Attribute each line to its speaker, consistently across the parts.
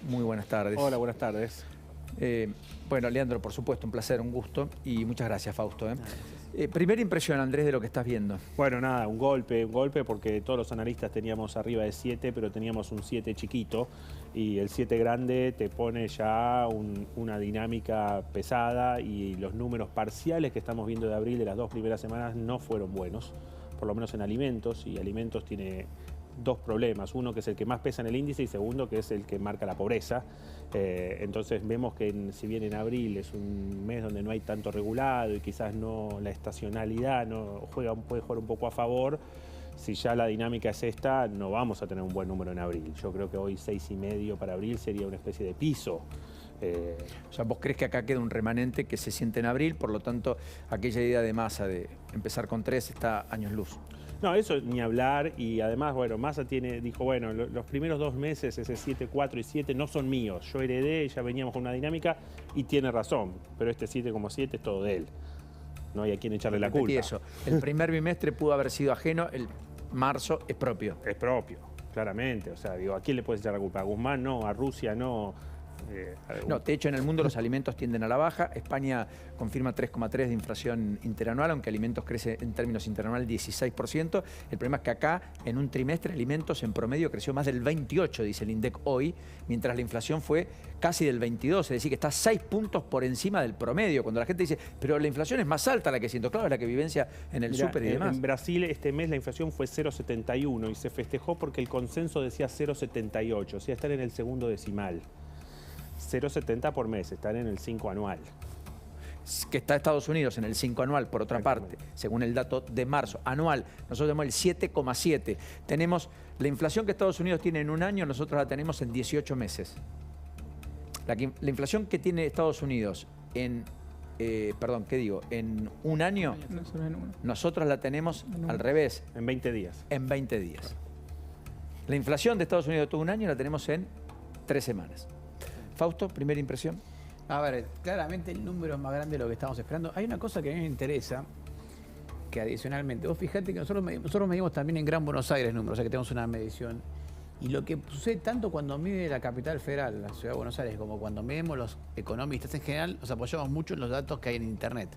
Speaker 1: Muy buenas tardes.
Speaker 2: Hola, buenas tardes.
Speaker 1: Bueno, Leandro, por supuesto, un placer, un gusto y muchas gracias, Fausto. Primera impresión, Andrés, de lo que estás viendo.
Speaker 2: Bueno, nada, un golpe porque todos los analistas teníamos arriba de 7, pero teníamos un 7 chiquito y el 7 grande te pone ya una dinámica pesada y los números parciales que estamos viendo de abril de las 2 primeras semanas no fueron buenos, por lo menos en alimentos, y alimentos tiene dos problemas, uno que es el que más pesa en el índice y segundo que es el que marca la pobreza. Entonces vemos que si bien en abril es un mes donde no hay tanto regulado y quizás no la estacionalidad puede jugar un poco a favor, si ya la dinámica es esta, no vamos a tener un buen número en abril. Yo creo que hoy 6,5 para abril sería una especie de piso.
Speaker 1: O sea, ¿vos crees que acá queda un remanente que se siente en abril? Por lo tanto, aquella idea de Massa de empezar con 3 está años luz.
Speaker 2: No, eso ni hablar, y además, bueno, Massa dijo, bueno, los primeros 2 meses, ese 7, 4 y 7 no son míos. Yo heredé, ya veníamos con una dinámica y tiene razón, pero este 7,7 es todo de él. No hay a quien echarle la culpa.
Speaker 1: Eso. El primer bimestre pudo haber sido ajeno, el marzo es propio.
Speaker 2: Es propio, claramente. O sea, digo, ¿a quién le puedes echar la culpa? ¿A Guzmán no? ¿A Rusia no?
Speaker 1: No, de hecho en el mundo los alimentos tienden a la baja. España confirma 3,3 de inflación interanual, aunque alimentos crece en términos interanual 16%. El problema es que acá en un trimestre alimentos en promedio creció más del 28, dice el INDEC hoy, mientras la inflación fue casi del 22, es decir, que está 6 puntos por encima del promedio. Cuando la gente dice, pero la inflación es más alta la que siento, claro, es la que vivencia en el súper y demás.
Speaker 2: En Brasil este mes la inflación fue 0,71 y se festejó porque el consenso decía 0,78, o sea, están en el segundo decimal. 0,70 por mes, están en el 5 anual.
Speaker 1: Que está Estados Unidos en el 5 anual, por otra parte, según el dato de marzo. Anual, nosotros tenemos el 7,7. Tenemos la inflación que Estados Unidos tiene en un año, nosotros la tenemos en 18 meses. La inflación que tiene Estados Unidos en, en un año, nosotros la tenemos al revés.
Speaker 2: En 20 días.
Speaker 1: En 20 días. La inflación de Estados Unidos de todo un año la tenemos en 3 semanas. Fausto, primera impresión.
Speaker 3: A ver, claramente el número es más grande de lo que estamos esperando. Hay una cosa que a mí me interesa, que adicionalmente, vos fijate que nosotros medimos también en Gran Buenos Aires números, o sea que tenemos una medición. Y lo que sucede tanto cuando mide la capital federal, la ciudad de Buenos Aires, como cuando medimos los economistas en general, nos apoyamos mucho en los datos que hay en internet.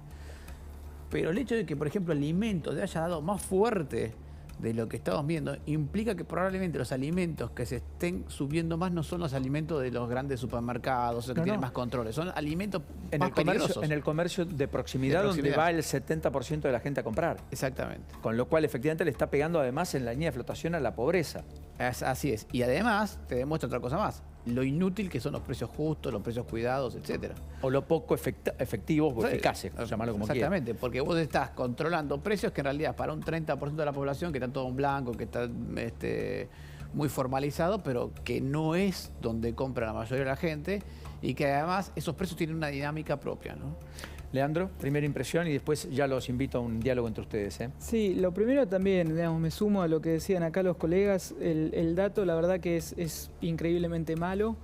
Speaker 3: Pero el hecho de que, por ejemplo, alimentos le haya dado más fuerte de lo que estamos viendo, implica que probablemente los alimentos que se estén subiendo más no son los alimentos de los grandes supermercados, que tienen más controles, son alimentos más peligrosos.
Speaker 1: En el comercio de proximidad, donde va el 70% de la gente a comprar.
Speaker 3: Exactamente.
Speaker 1: Con lo cual, efectivamente, le está pegando además en la línea de flotación a la pobreza.
Speaker 3: Así es. Y además, te demuestra otra cosa más. Lo inútil que son los precios justos, los precios cuidados, etcétera.
Speaker 1: O lo poco efectivos o eficaces, llamarlo como quieras.
Speaker 3: Exactamente, porque vos estás controlando precios que en realidad para un 30% de la población, que está todo en blanco, que está muy formalizado, pero que no es donde compra la mayoría de la gente, y que además esos precios tienen una dinámica propia, ¿no?
Speaker 1: Leandro, primera impresión y después ya los invito a un diálogo entre ustedes.
Speaker 4: Sí, lo primero también, digamos, me sumo a lo que decían acá los colegas, el dato la verdad que es increíblemente malo.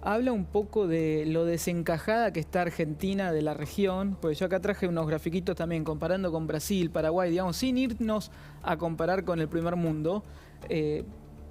Speaker 4: Habla un poco de lo desencajada que está Argentina de la región, porque yo acá traje unos grafiquitos también comparando con Brasil, Paraguay, digamos, sin irnos a comparar con el primer mundo.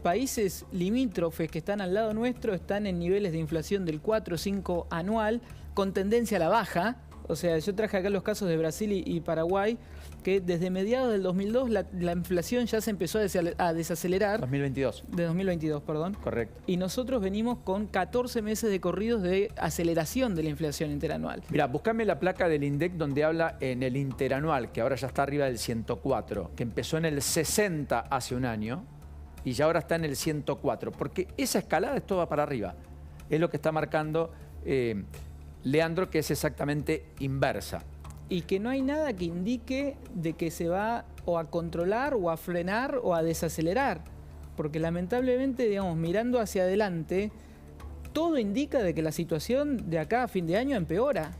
Speaker 4: Países limítrofes que están al lado nuestro están en niveles de inflación del 4 o 5 anual, con tendencia a la baja. O sea, yo traje acá los casos de Brasil y Paraguay, que desde mediados del 2002 la inflación ya se empezó a desacelerar.
Speaker 1: 2022.
Speaker 4: De 2022, perdón.
Speaker 1: Correcto.
Speaker 4: Y nosotros venimos con 14 meses de corridos de aceleración de la inflación interanual.
Speaker 1: Mira, buscame la placa del INDEC donde habla en el interanual, que ahora ya está arriba del 104, que empezó en el 60 hace un año y ya ahora está en el 104, porque esa escalada es toda para arriba. Es lo que está marcando Leandro, que es exactamente inversa.
Speaker 4: Y que no hay nada que indique de que se va o a controlar o a frenar o a desacelerar. Porque lamentablemente, digamos, mirando hacia adelante, todo indica de que la situación de acá a fin de año empeora.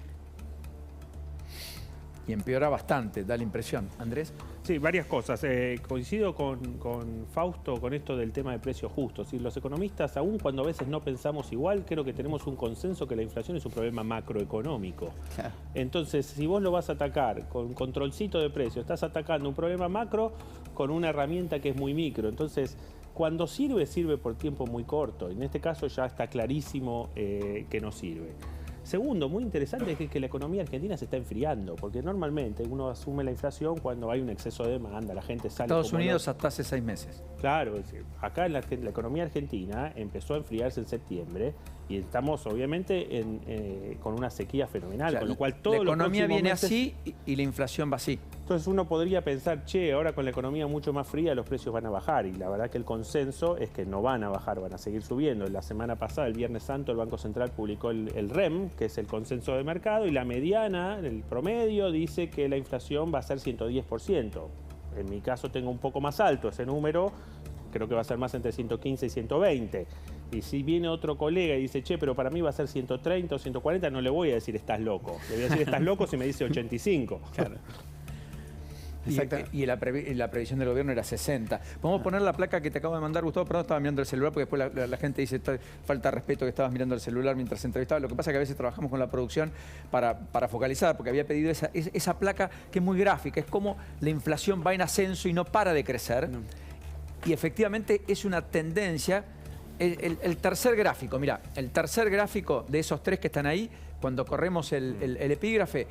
Speaker 1: Y empeora bastante, da la impresión. Andrés.
Speaker 2: Sí, varias cosas. Coincido con Fausto con esto del tema de precios justos. Y los economistas, aun cuando a veces no pensamos igual, creo que tenemos un consenso que la inflación es un problema macroeconómico. Claro. Entonces, si vos lo vas a atacar con controlcito de precios, estás atacando un problema macro con una herramienta que es muy micro. Entonces, Cuando sirve, sirve por tiempo muy corto. En este caso ya está clarísimo que no sirve. Segundo, muy interesante es que la economía argentina se está enfriando, porque normalmente uno asume la inflación cuando hay un exceso de demanda, la gente sale...
Speaker 1: Estados Unidos hasta hace 6 meses.
Speaker 2: Claro, acá la economía argentina empezó a enfriarse en septiembre y estamos obviamente con una sequía fenomenal,
Speaker 1: O sea,
Speaker 2: con lo cual todo
Speaker 1: la economía viene
Speaker 2: meses,
Speaker 1: así y la inflación va así.
Speaker 2: Entonces uno podría pensar, che, ahora con la economía mucho más fría los precios van a bajar, y la verdad que el consenso es que no van a bajar, van a seguir subiendo. La semana pasada, el Viernes Santo, el Banco Central publicó el REM, que es el consenso de mercado, y la mediana, el promedio, dice que la inflación va a ser 110%. En mi caso tengo un poco más alto ese número, creo que va a ser más entre 115 y 120. Y si viene otro colega y dice, che, pero para mí va a ser 130 o 140, no le voy a decir estás loco. Le voy a decir estás loco si me dice 85.
Speaker 3: Claro.
Speaker 1: Y la previsión del gobierno era 60. Podemos poner la placa que te acabo de mandar, Gustavo. Perdón, estaba mirando el celular porque después la gente dice falta de respeto que estabas mirando el celular mientras entrevistaba. Lo que pasa es que a veces trabajamos con la producción para focalizar, porque había pedido esa placa que es muy gráfica. Es como la inflación va en ascenso y no para de crecer. No. Y efectivamente es una tendencia. El tercer gráfico, mira, el tercer gráfico de esos 3 que están ahí, cuando corremos el epígrafe,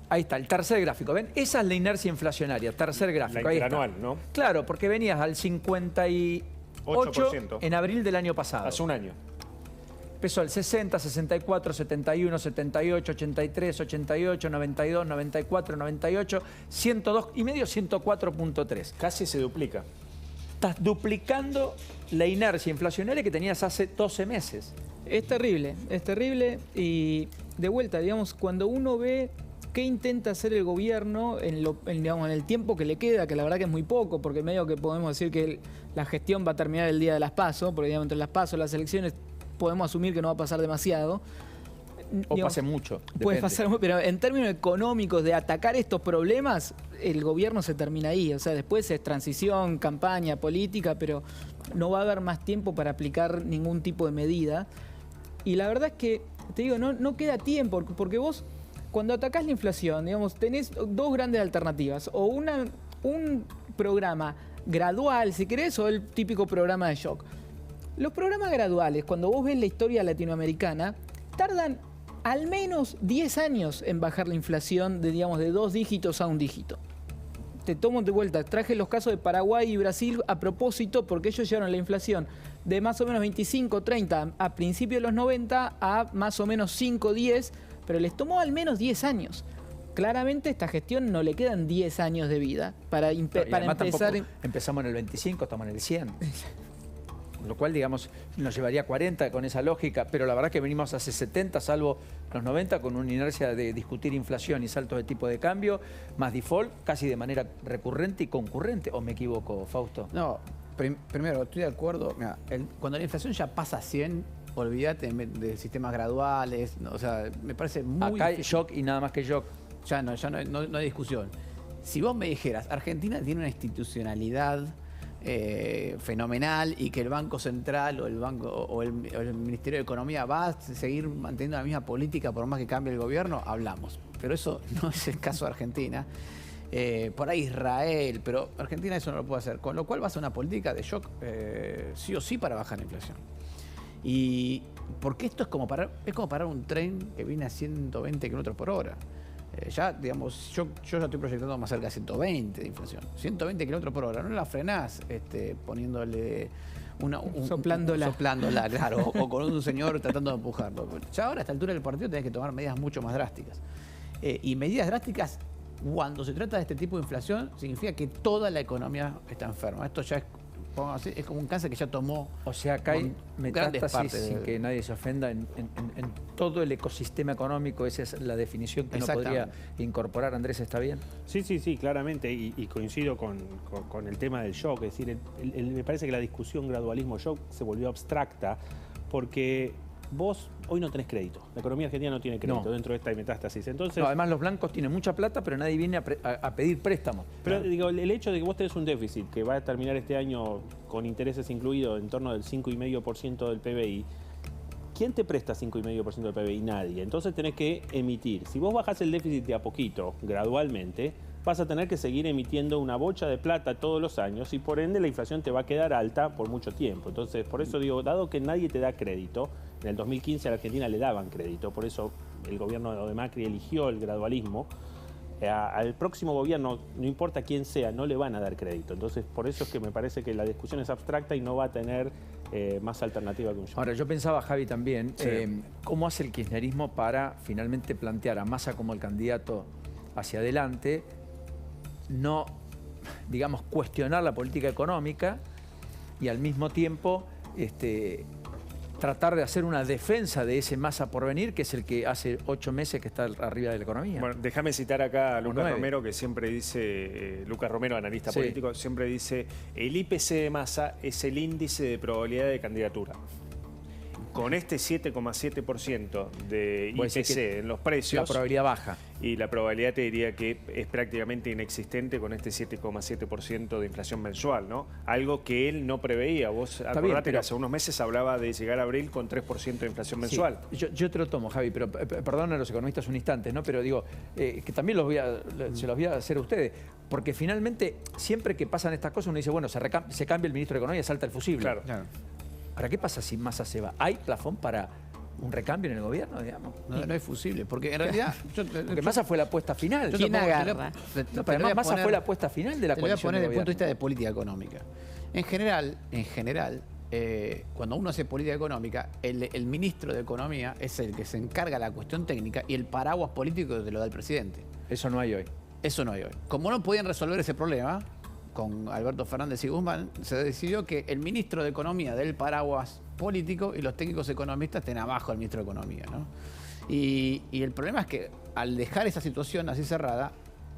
Speaker 1: ahí está, el tercer gráfico. ¿Ven? Esa es la inercia inflacionaria, tercer gráfico.
Speaker 2: La interanual, ¿no?
Speaker 1: Claro, porque venías al 58% en abril del año pasado.
Speaker 2: Hace un año.
Speaker 1: Empezó el 60, 64, 71, 78, 83, 88, 92, 94, 98, 102 y medio, 104.3.
Speaker 2: Casi se duplica.
Speaker 1: Estás duplicando la inercia inflacionaria que tenías hace 12 meses.
Speaker 4: Es terrible y de vuelta, digamos, cuando uno ve qué intenta hacer el gobierno digamos, en el tiempo que le queda, que la verdad que es muy poco, porque medio que podemos decir que la gestión va a terminar el día de las PASO, porque digamos, entre las PASO y las elecciones podemos asumir que no va a pasar demasiado.
Speaker 1: O pase mucho.
Speaker 4: Puede pasar mucho, pero en términos económicos de atacar estos problemas, el gobierno se termina ahí. O sea, después es transición, campaña, política, pero no va a haber más tiempo para aplicar ningún tipo de medida. Y la verdad es que, te digo, no queda tiempo, porque vos, cuando atacás la inflación, digamos, tenés 2 grandes alternativas. O un programa gradual, si querés, o el típico programa de shock. Los programas graduales, cuando vos ves la historia latinoamericana, tardan al menos 10 años en bajar la inflación de 2 dígitos a 1 dígito. Te tomo de vuelta, traje los casos de Paraguay y Brasil a propósito porque ellos llevaron la inflación de más o menos 25, 30 a principios de los 90 a más o menos 5, 10, pero les tomó al menos 10 años. Claramente esta gestión no le quedan 10 años de vida para empezar...
Speaker 1: Empezamos en el 25, estamos en el 100. Lo cual, digamos, nos llevaría 40 con esa lógica, pero la verdad que venimos hace 70, salvo los 90, con una inercia de discutir inflación y saltos de tipo de cambio, más default, casi de manera recurrente y concurrente. ¿O me equivoco, Fausto?
Speaker 3: No, primero, estoy de acuerdo. Mira, cuando la inflación ya pasa a 100, olvídate de sistemas graduales. No, o sea, me parece muy
Speaker 1: Acá hay shock y nada más que shock.
Speaker 3: Ya no hay discusión. Si vos me dijeras, Argentina tiene una institucionalidad fenomenal y que el Banco Central o el Ministerio de Economía va a seguir manteniendo la misma política por más que cambie el gobierno, hablamos. Pero eso no es el caso de Argentina. Por ahí Israel, pero Argentina eso no lo puede hacer. Con lo cual va a ser una política de shock sí o sí para bajar la inflación. Y porque esto es como parar un tren que viene a 120 kilómetros por hora. Ya, digamos, yo ya estoy proyectando más cerca de 120 de inflación. 120 kilómetros por hora, no la frenás poniéndole soplándola, claro, o con un señor tratando de empujarlo. Ya ahora a esta altura del partido tenés que tomar medidas mucho más drásticas. Y medidas drásticas, cuando se trata de este tipo de inflación, significa que toda la economía está enferma. Esto ya es como un cáncer que ya tomó.
Speaker 1: O sea, acá hay metástasis, sin que nadie se ofenda, en todo el ecosistema económico. Esa es la definición que uno podría incorporar. Andrés, ¿está bien?
Speaker 2: Sí, claramente, y coincido con el tema del shock. Es decir, me parece que la discusión gradualismo-shock se volvió abstracta porque vos hoy no tenés crédito. La economía argentina no tiene crédito dentro de esta metástasis. Entonces,
Speaker 1: además los blancos tienen mucha plata, pero nadie viene a pedir préstamos.
Speaker 2: Pero digo, el hecho de que vos tenés un déficit que va a terminar este año con intereses incluidos en torno del 5,5% del PBI, ¿quién te presta 5,5% del PBI? Nadie. Entonces tenés que emitir. Si vos bajás el déficit de a poquito, gradualmente, vas a tener que seguir emitiendo una bocha de plata todos los años y por ende la inflación te va a quedar alta por mucho tiempo. Entonces, por eso digo, dado que nadie te da crédito, en el 2015 a la Argentina le daban crédito, por eso el gobierno de Macri eligió el gradualismo. Al próximo gobierno, no importa quién sea, no le van a dar crédito. Entonces, por eso es que me parece que la discusión es abstracta y no va a tener más alternativa que un show.
Speaker 1: Ahora, yo pensaba, Javi, también,
Speaker 2: Sí.
Speaker 1: ¿cómo hace el kirchnerismo para finalmente plantear a Massa como el candidato hacia adelante, no, digamos, cuestionar la política económica y al mismo tiempo tratar de hacer una defensa de ese Massa por venir, que es el que hace 8 meses que está arriba de la economía?
Speaker 5: Bueno, déjame citar acá a
Speaker 1: O
Speaker 5: Lucas
Speaker 1: 9.
Speaker 5: Romero, que siempre dice, Lucas Romero, analista
Speaker 1: Sí.
Speaker 5: político, siempre dice, el IPC de Massa es el índice de probabilidad de candidatura. Con este 7,7% de
Speaker 1: Vos decís
Speaker 5: IPC
Speaker 1: que
Speaker 5: en los
Speaker 1: la
Speaker 5: precios,
Speaker 1: probabilidad baja.
Speaker 5: y la probabilidad te diría que es prácticamente inexistente con este 7,7% de inflación mensual, ¿no? Algo que él no preveía. Vos acordate
Speaker 1: bien,
Speaker 5: que
Speaker 1: pero-
Speaker 5: hace unos meses hablaba de llegar a abril con 3% de inflación mensual.
Speaker 1: Sí, yo te lo tomo, Javi, pero perdón a los economistas un instante, ¿no? Pero digo, que también se los voy a hacer a ustedes. Porque finalmente, siempre que pasan estas cosas, uno dice, bueno, se cambia el ministro de Economía y salta el fusible.
Speaker 5: Claro.
Speaker 3: Claro.
Speaker 1: Ahora, ¿qué pasa si Massa se va? ¿Hay plafón para un recambio en el gobierno, digamos?
Speaker 3: No es fusible, porque en realidad...
Speaker 1: Porque Massa fue la apuesta final.
Speaker 3: yo
Speaker 6: ¿Quién
Speaker 3: te pongo- te
Speaker 6: agarra?
Speaker 3: lo- te- te
Speaker 1: No,
Speaker 3: lo
Speaker 1: pero
Speaker 3: voy a
Speaker 1: además Massa
Speaker 3: poner-
Speaker 1: fue la apuesta final de la
Speaker 3: Te lo voy a
Speaker 1: coalición
Speaker 3: poner
Speaker 1: de
Speaker 3: desde el punto de vista
Speaker 1: gobierno.
Speaker 3: de política económica. En general, cuando uno hace política económica, el ministro de Economía es el que se encarga de la cuestión técnica y el paraguas político te lo da el presidente.
Speaker 1: Eso no hay hoy.
Speaker 3: Eso no hay hoy. Como no podían resolver ese problema, con Alberto Fernández y Guzmán, se decidió que el ministro de Economía del paraguas político y los técnicos economistas estén abajo del ministro de Economía, ¿no? Y el problema es que al dejar esa situación así cerrada,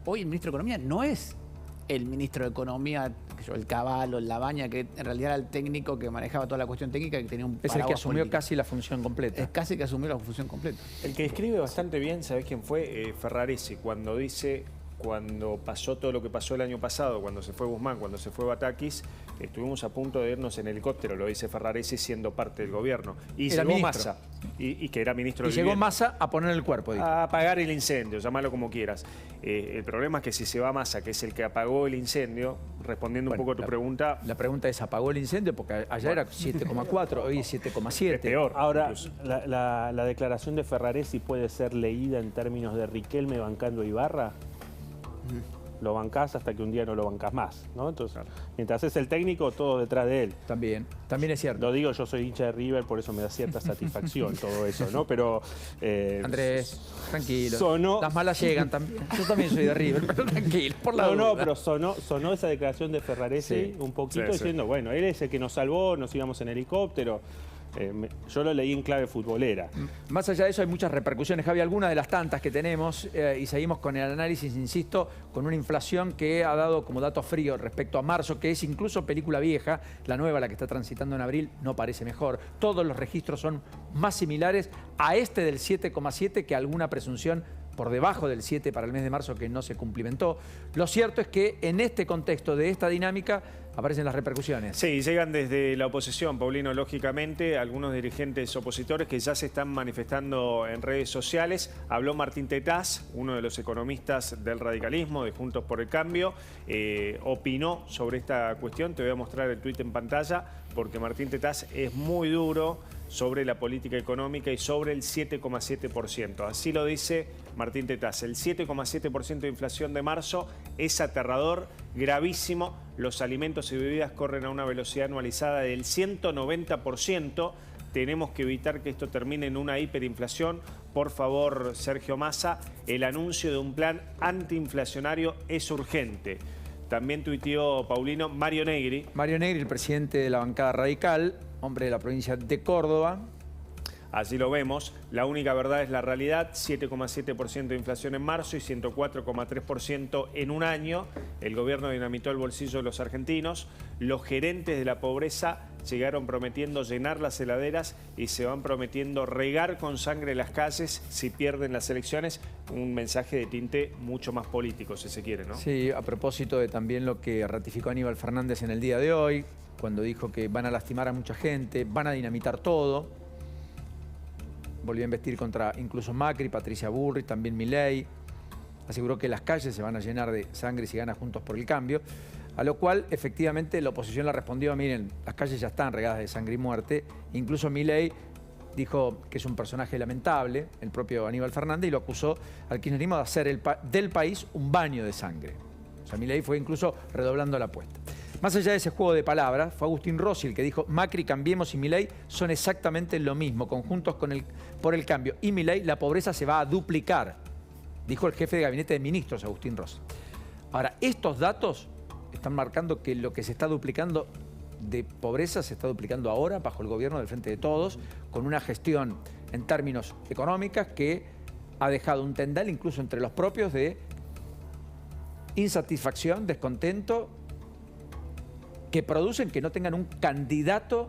Speaker 3: hoy el ministro de Economía no es el ministro de Economía, el Caballo, el Labaña, que en realidad era el técnico que manejaba toda la cuestión técnica y que tenía un
Speaker 1: Es el que
Speaker 3: paraguas
Speaker 1: asumió
Speaker 3: político.
Speaker 1: casi la función completa.
Speaker 3: Es casi que asumió la función completa.
Speaker 5: El que escribe bastante bien, ¿sabés quién fue? Ferraresi, cuando dice, cuando pasó todo lo que pasó el año pasado, cuando se fue Guzmán, cuando se fue Batakis, estuvimos a punto de irnos en helicóptero, lo dice Ferraresi siendo parte del gobierno. Y
Speaker 1: Era
Speaker 5: llegó
Speaker 1: ministro.
Speaker 5: Massa, y que era ministro
Speaker 1: Y
Speaker 5: de
Speaker 1: llegó
Speaker 5: Vivienda.
Speaker 1: Massa a poner el cuerpo, dijo.
Speaker 5: A apagar el incendio, llamalo como quieras. El problema es que si se va Massa, que es el que apagó el incendio, respondiendo
Speaker 1: Bueno,
Speaker 5: un poco a tu pregunta,
Speaker 1: La pregunta es, ¿apagó el incendio? Porque allá era 7,4, hoy es 7,7.
Speaker 5: es peor.
Speaker 2: Ahora,
Speaker 5: incluso.
Speaker 2: la declaración de Ferraresi puede ser leída en términos de Riquelme bancando a Ibarra. Lo bancás hasta que un día no lo bancás más, ¿no? Entonces, mientras es el técnico, todo detrás de él.
Speaker 1: También es cierto.
Speaker 2: Lo digo, yo soy hincha de River, por eso me da cierta satisfacción todo eso, ¿no? Pero...
Speaker 1: Andrés, tranquilo.
Speaker 2: sonó-
Speaker 1: Las malas llegan también. Yo también soy de River, pero tranquilo, por la
Speaker 2: No,
Speaker 1: duda.
Speaker 2: pero sonó esa declaración de Ferraresi
Speaker 1: Sí.
Speaker 2: un poquito
Speaker 5: Sí, sí.
Speaker 2: diciendo, bueno, él es el que nos salvó, nos íbamos en helicóptero. Yo lo leí en clave futbolera.
Speaker 1: Más allá de eso hay muchas repercusiones, Javi, algunas de las tantas que tenemos y seguimos con el análisis, insisto, con una inflación que ha dado como dato frío respecto a marzo, que es incluso película vieja, la nueva, la que está transitando en abril, no parece mejor. Todos los registros son más similares a este del 7,7 que alguna presunción por debajo del 7 para el mes de marzo que no se cumplimentó. Lo cierto es que en este contexto de esta dinámica aparecen las repercusiones.
Speaker 5: Sí, llegan desde la oposición, Paulino, lógicamente, algunos dirigentes opositores que ya se están manifestando en redes sociales. Habló Martín Tetaz, uno de los economistas del radicalismo, de Juntos por el Cambio, opinó sobre esta cuestión. Te voy a mostrar el tuit en pantalla, porque Martín Tetaz es muy duro sobre la política económica y sobre el 7,7%. Así lo dice Martín Tetaz. El 7,7% de inflación de marzo es aterrador, gravísimo. Los alimentos y bebidas corren a una velocidad anualizada del 190%. Tenemos que evitar que esto termine en una hiperinflación. Por favor, Sergio Massa, el anuncio de un plan antiinflacionario es urgente. También tuiteó Paulino Mario Negri.
Speaker 1: Mario Negri, el presidente de la bancada radical, hombre de la provincia de Córdoba.
Speaker 5: Allí lo vemos. La única verdad es la realidad. 7,7% de inflación en marzo y 104,3% en un año. El gobierno dinamitó el bolsillo de los argentinos. Los gerentes de la pobreza llegaron prometiendo llenar las heladeras y se van prometiendo regar con sangre las calles si pierden las elecciones. Un mensaje de tinte mucho más político, si se quiere, ¿no?
Speaker 1: Sí, a propósito de también lo que ratificó Aníbal Fernández en el día de hoy, cuando dijo que van a lastimar a mucha gente, van a dinamitar todo. Volvió a investir contra incluso Macri, Patricia Bullrich, también Milei. aseguró que las calles se van a llenar de sangre si gana Juntos por el Cambio, a lo cual efectivamente la oposición le respondió, miren, las calles ya están regadas de sangre y muerte. Incluso Milei dijo que es un personaje lamentable, el propio Aníbal Fernández, y lo acusó al kirchnerismo de hacer del país un baño de sangre. O sea, Milei fue incluso redoblando la apuesta. Más allá de ese juego de palabras, fue Agustín Rossi el que dijo: Macri, Cambiemos y Milei son exactamente lo mismo, conjuntos por el cambio. Y Milei, la pobreza se va a duplicar, dijo el jefe de gabinete de ministros, Agustín Rossi. Ahora, estos datos están marcando que lo que se está duplicando de pobreza se está duplicando ahora bajo el gobierno del Frente de Todos, con una gestión en términos económicas que ha dejado un tendal incluso entre los propios de insatisfacción, descontento, que producen que no tengan un candidato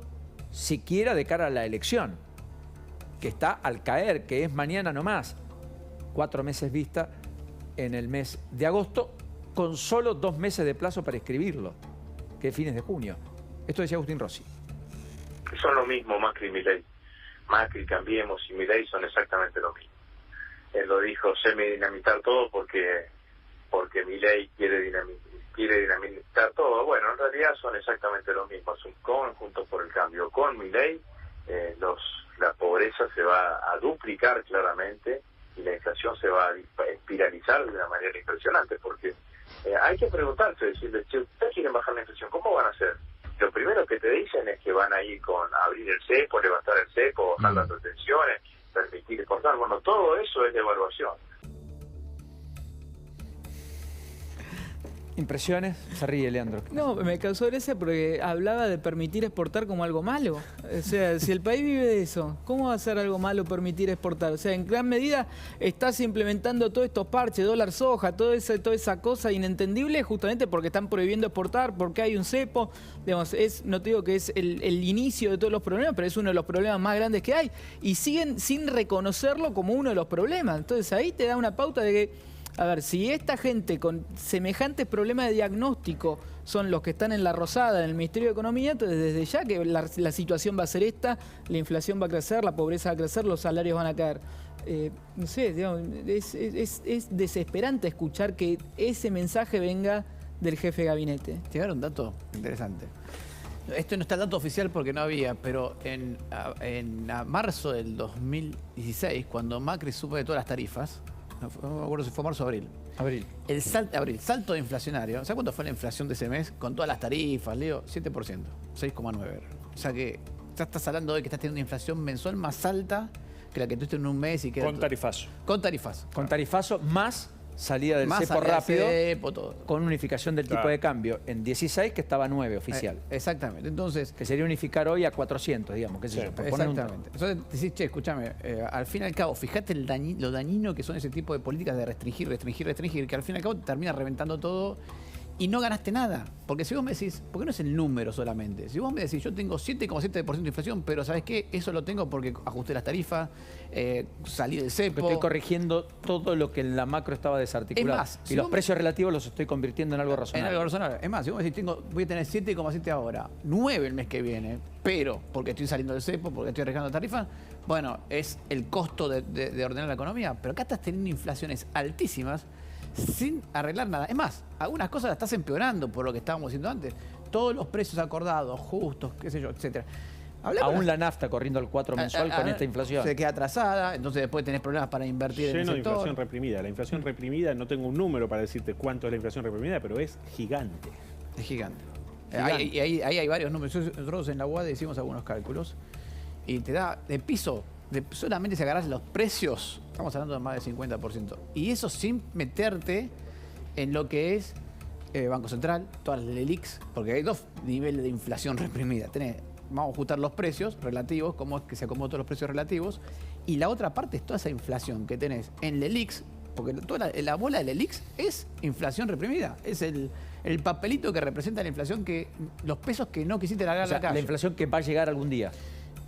Speaker 1: siquiera de cara a la elección, que está al caer, que es mañana nomás, 4 meses vista en el mes de agosto, con solo 2 meses de plazo para escribirlo, que es fines de junio. Esto decía Agustín Rossi.
Speaker 6: Que son lo mismo Macri y Milei. Macri, Cambiemos y Milei son exactamente lo mismo. Él lo dijo, semi-dinamitar todo porque Milei quiere dinamitar todo. Bueno, en realidad son exactamente lo mismo. Con Juntos por el Cambio, con Milei, la pobreza se va a duplicar claramente y la inflación se va a espiralizar de una manera impresionante, porque hay que preguntarse, decirle, si ustedes quieren bajar la inflación, ¿cómo van a hacer? Lo primero que te dicen es que van a ir con abrir el cepo, levantar el cepo, bajar las retenciones, permitir exportar. Bueno, todo eso es devaluación.
Speaker 1: ¿Impresiones? Se ríe, Leandro.
Speaker 4: No, me causó gracia porque hablaba de permitir exportar como algo malo. O sea, si el país vive de eso, ¿cómo va a ser algo malo permitir exportar? O sea, en gran medida estás implementando todos estos parches, dólar soja, toda esa cosa inentendible justamente porque están prohibiendo exportar, porque hay un cepo. Digamos, no te digo que es el inicio de todos los problemas, pero es uno de los problemas más grandes que hay. Y siguen sin reconocerlo como uno de los problemas. Entonces ahí te da una pauta de que, a ver, si esta gente con semejantes problemas de diagnóstico son los que están en la rosada en el Ministerio de Economía, entonces desde ya que la situación va a ser esta, la inflación va a crecer, la pobreza va a crecer, los salarios van a caer. No sé, digamos, es desesperante escuchar que ese mensaje venga del jefe de gabinete.
Speaker 3: Te voy a dar un dato interesante. Esto no está el dato oficial porque no había, pero en marzo del 2016, cuando Macri sube todas las tarifas, no me acuerdo si fue marzo o abril. El salto inflacionario. ¿Sabes cuánto fue la inflación de ese mes? Con todas las tarifas, Leo, 7%, 6,9%. O sea que ya estás hablando de que estás teniendo una inflación mensual más alta que la que tuviste en un mes y que
Speaker 5: con tarifazo.
Speaker 3: Con tarifazo.
Speaker 1: Con tarifazo más salida del cepo rápido, con unificación del tipo de cambio en 16, que estaba 9 oficial.
Speaker 3: Exactamente. Entonces,
Speaker 1: que sería unificar hoy a 400, digamos, qué sé yo.
Speaker 3: Exactamente. Entonces decís, che, escúchame, al fin y al cabo, fíjate lo dañino que son ese tipo de políticas de restringir, que al fin y al cabo te termina reventando todo y no ganaste nada. Porque si vos me decís, ¿por qué no es el número solamente? Si vos me decís, yo tengo 7,7% de inflación, pero ¿sabes qué? Eso lo tengo porque ajusté las tarifas, salí del cepo.
Speaker 1: Estoy corrigiendo todo lo que en la macro estaba desarticulado.
Speaker 3: Es más,
Speaker 1: y los precios relativos los estoy convirtiendo en algo razonable.
Speaker 3: En algo razonable. Es más, si vos me decís, voy a tener 7,7 ahora, 9 el mes que viene, pero porque estoy saliendo del cepo, porque estoy arriesgando tarifa, bueno, es el costo de ordenar la economía. Pero acá estás teniendo inflaciones altísimas sin arreglar nada. Es más, algunas cosas las estás empeorando por lo que estábamos diciendo antes. Todos los precios acordados, justos, qué sé yo, etcétera.
Speaker 1: Aún la nafta corriendo al 4 mensual con esta inflación.
Speaker 3: Se queda atrasada, entonces después tenés problemas para invertir en el sector.
Speaker 2: Lleno de inflación reprimida. La inflación reprimida, no tengo un número para decirte cuánto es la inflación reprimida, pero es gigante.
Speaker 3: Es gigante. Ahí hay varios números. Nosotros en la UAD hicimos algunos cálculos y te da de piso, solamente si agarrás los precios, estamos hablando de más del 50%. Y eso sin meterte en lo que es Banco Central, todas las LELIQs, porque hay dos niveles de inflación reprimida. Vamos a ajustar los precios relativos, cómo es que se acomodan todos los precios relativos. Y la otra parte es toda esa inflación que tenés en LELIQs, porque toda la bola de LELIQs es inflación reprimida. Es el papelito que representa la inflación, que los pesos que no quisiste largar a la calle.
Speaker 1: La inflación que va a llegar algún día.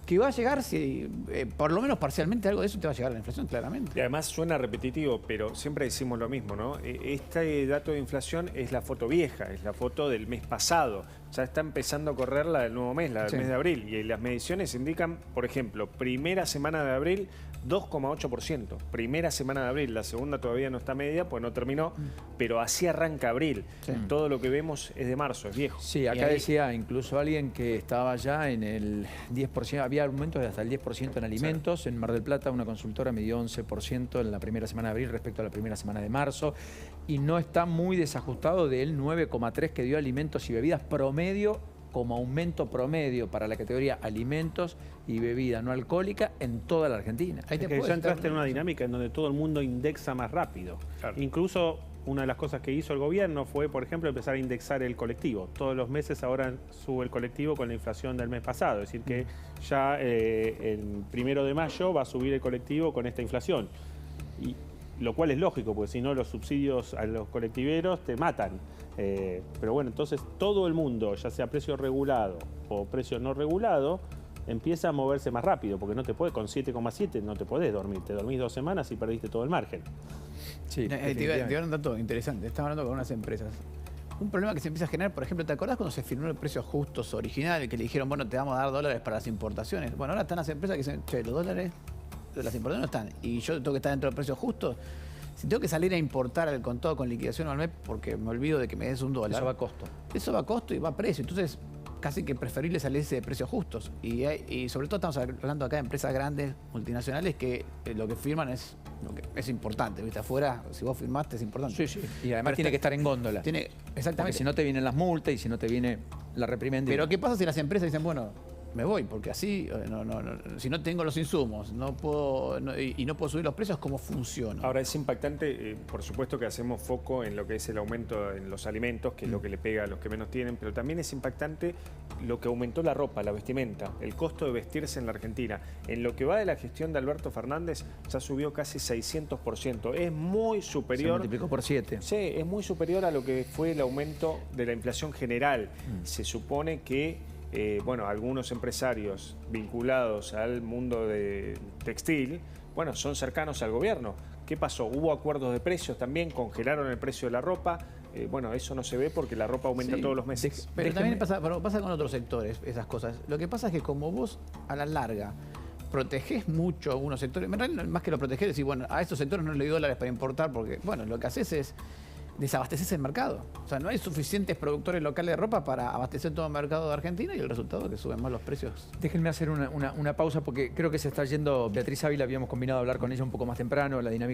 Speaker 3: Que va a llegar, si por lo menos parcialmente algo de eso te va a llegar a la inflación, claramente.
Speaker 5: Y además suena repetitivo, pero siempre decimos lo mismo, ¿no? Este dato de inflación es la foto vieja, es la foto del mes pasado. ya está empezando a correr la del nuevo mes, la del
Speaker 3: Sí.
Speaker 5: mes de abril. Y las mediciones indican, por ejemplo, primera semana de abril, 2,8%. Primera semana de abril, la segunda todavía no está media, pues no terminó, pero así arranca abril.
Speaker 3: Sí.
Speaker 5: Todo lo que vemos es de marzo, es viejo.
Speaker 1: Sí, acá
Speaker 3: ahí-
Speaker 1: decía incluso alguien que estaba ya en el 10%, había aumentos de hasta el 10% en alimentos. En Mar del Plata una consultora me dio 11% en la primera semana de abril respecto a la primera semana de marzo. Y no está muy desajustado del 9,3% que dio alimentos y bebidas promedio como aumento promedio para la categoría alimentos y bebida no alcohólica en toda la Argentina.
Speaker 3: Ahí te
Speaker 2: Es que
Speaker 3: puedo
Speaker 2: ya entraste
Speaker 3: estar-
Speaker 2: en una dinámica en donde todo el mundo indexa más rápido.
Speaker 5: Claro.
Speaker 2: Incluso una de las cosas que hizo el gobierno fue, por ejemplo, empezar a indexar el colectivo. Todos los meses ahora sube el colectivo con la inflación del mes pasado. Es decir, que ya el 1 de mayo va a subir el colectivo con esta inflación. Y, lo cual es lógico, porque si no los subsidios a los colectiveros te matan. Pero bueno, entonces todo el mundo, ya sea precio regulado o precio no regulado, empieza a moverse más rápido, porque no te puedes, con 7,7 no te podés dormir. Te dormís 2 semanas y perdiste todo el margen.
Speaker 1: Sí,
Speaker 3: Te iba a
Speaker 1: definitivamente.
Speaker 3: dar un dato interesante. Estaba hablando con unas empresas. Un problema que se empieza a generar, por ejemplo, ¿te acordás cuando se firmó el precio justos original? Que le dijeron, bueno, te vamos a dar dólares para las importaciones. Bueno, ahora están las empresas que dicen, che, los dólares de las importaciones no están. Y yo tengo que estar dentro del precio justo. Si tengo que salir a importar el contado con liquidación al mes porque me olvido de que me des un dólar.
Speaker 1: Eso va a costo.
Speaker 3: Eso va a costo y va a precio. Entonces, casi que preferible salirse de precios justos. Y sobre todo estamos hablando acá de empresas grandes, multinacionales, que lo que firman es importante. ¿Viste? Afuera, si vos firmaste, es importante.
Speaker 1: Sí, sí. Y además tiene que estar en góndola.
Speaker 3: Tiene,
Speaker 1: Porque
Speaker 3: exactamente.
Speaker 1: si no te vienen las multas y si no te viene la reprimenda.
Speaker 3: Pero ¿qué pasa si las empresas dicen, bueno, me voy? Porque así, si no tengo los insumos no puedo y no puedo subir los precios, ¿cómo funciona?
Speaker 5: Ahora es impactante, por supuesto que hacemos foco en lo que es el aumento en los alimentos, que es lo que le pega a los que menos tienen, pero también es impactante lo que aumentó la ropa, la vestimenta, el costo de vestirse en la Argentina. En lo que va de la gestión de Alberto Fernández ya subió casi 600%. Es muy
Speaker 1: se
Speaker 5: superior.
Speaker 1: multiplicó por 7.
Speaker 5: Sí, es muy superior a lo que fue el aumento de la inflación general. Se supone que algunos empresarios vinculados al mundo de textil, bueno, son cercanos al gobierno. ¿Qué pasó? Hubo acuerdos de precios también, congelaron el precio de la ropa. Eso no se ve porque la ropa aumenta
Speaker 3: Sí,
Speaker 5: todos los meses.
Speaker 3: Pero también pasa con otros sectores esas cosas. Lo que pasa es que como vos a la larga protegés mucho a algunos sectores, en realidad más que lo protegés, decís, bueno, a estos sectores no les doy dólares para importar porque, bueno, lo que haces es desabasteces el mercado. O sea, no hay suficientes productores locales de ropa para abastecer todo el mercado de Argentina y el resultado es que suben más los precios.
Speaker 1: Déjenme hacer una pausa porque creo que se está yendo Beatriz Ávila, habíamos combinado hablar con ella un poco más temprano, la dinámica